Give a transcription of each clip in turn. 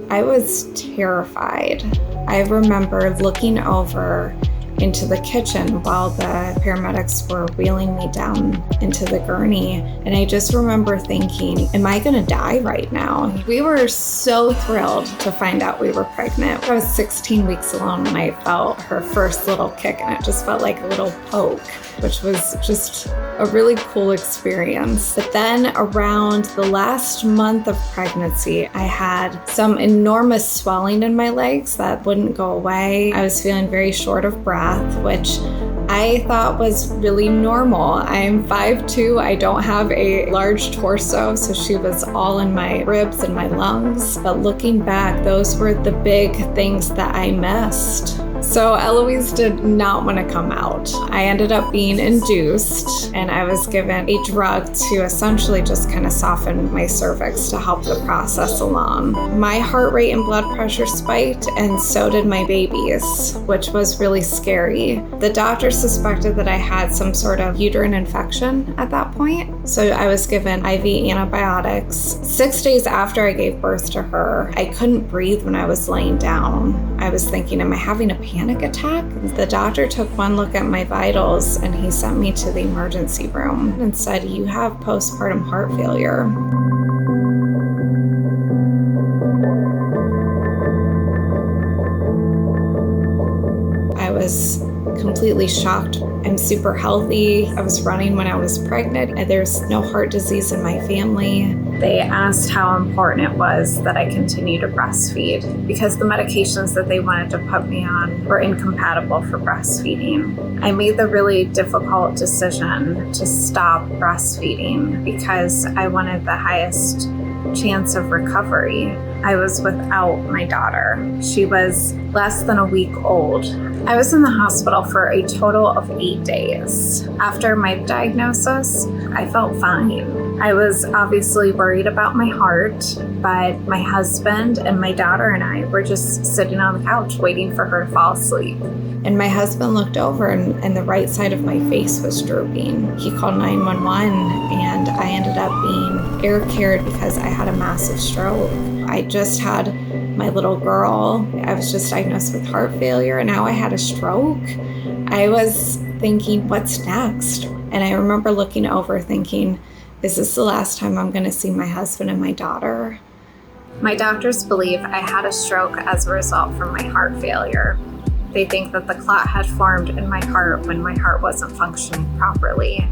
I was terrified. I remember looking over into the kitchen while the paramedics were wheeling me down into the gurney. And I just remember thinking, am I gonna die right now? We were so thrilled to find out we were pregnant. I was 16 weeks alone when I felt her first little kick, and it just felt like a little poke, which was just a really cool experience. But then around the last month of pregnancy, I had some enormous swelling in my legs that wouldn't go away. I was feeling very short of breath, which I thought was really normal. I'm 5'2", I don't have a large torso, so she was all in my ribs and my lungs. But looking back, those were the big things that I missed. So Eloise did not want to come out. I ended up being induced, and I was given a drug to essentially just kind of soften my cervix to help the process along. My heart rate and blood pressure spiked, and so did my baby's, which was really scary. The doctor suspected that I had some sort of uterine infection at that point, so I was given IV antibiotics. 6 days after I gave birth to her, I couldn't breathe when I was laying down. I was thinking, am I having a panic attack? The doctor took one look at my vitals, and he sent me to the emergency room and said, you have postpartum heart failure. I was completely shocked. I'm super healthy. I was running when I was pregnant, and there's no heart disease in my family. They asked how important it was that I continue to breastfeed because the medications that they wanted to put me on were incompatible for breastfeeding. I made the really difficult decision to stop breastfeeding because I wanted the highest chance of recovery. I was without my daughter. She was less than a week old. I was in the hospital for a total of 8 days. After my diagnosis, I felt fine. I was obviously worried about my heart, but my husband and my daughter and I were just sitting on the couch waiting for her to fall asleep. And my husband looked over, and the right side of my face was drooping. He called 911, and I ended up being air carried because I had a massive stroke. I just had my little girl. I was just diagnosed with heart failure, and now I had a stroke. I was thinking, what's next? And I remember looking over thinking, is this the last time I'm going to see my husband and my daughter? My doctors believe I had a stroke as a result from my heart failure. They think that the clot had formed in my heart when my heart wasn't functioning properly.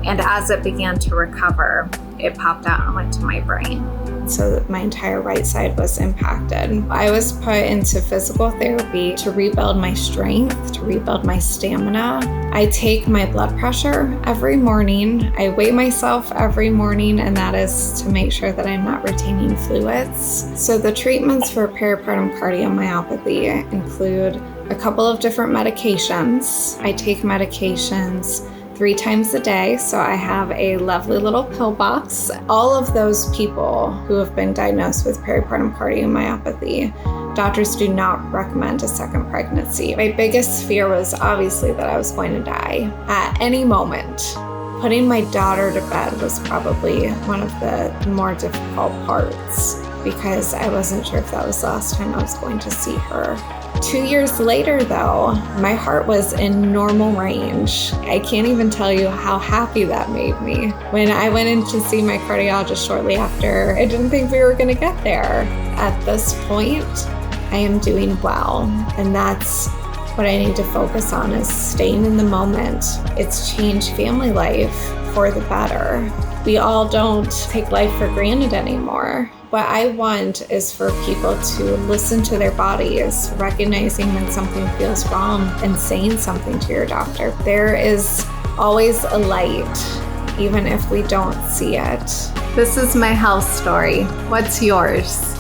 And as it began to recover, it popped out and went to my brain. So my entire right side was impacted. I was put into physical therapy to rebuild my strength, to rebuild my stamina. I take my blood pressure every morning. I weigh myself every morning, and that is to make sure that I'm not retaining fluids. So the treatments for peripartum cardiomyopathy include a couple of different medications. I take medications 3 times a day, so I have a lovely little pill box. All of those people who have been diagnosed with peripartum cardiomyopathy, doctors do not recommend a second pregnancy. My biggest fear was obviously that I was going to die at any moment. Putting my daughter to bed was probably one of the more difficult parts because I wasn't sure if that was the last time I was going to see her. 2 years later, though, my heart was in normal range. I can't even tell you how happy that made me. When I went in to see my cardiologist shortly after, I didn't think we were going to get there. At this point, I am doing well, and that's what I need to focus on is staying in the moment. It's changed family life for the better. We all don't take life for granted anymore. What I want is for people to listen to their bodies, recognizing when something feels wrong and saying something to your doctor. There is always a light, even if we don't see it. This is my health story. What's yours?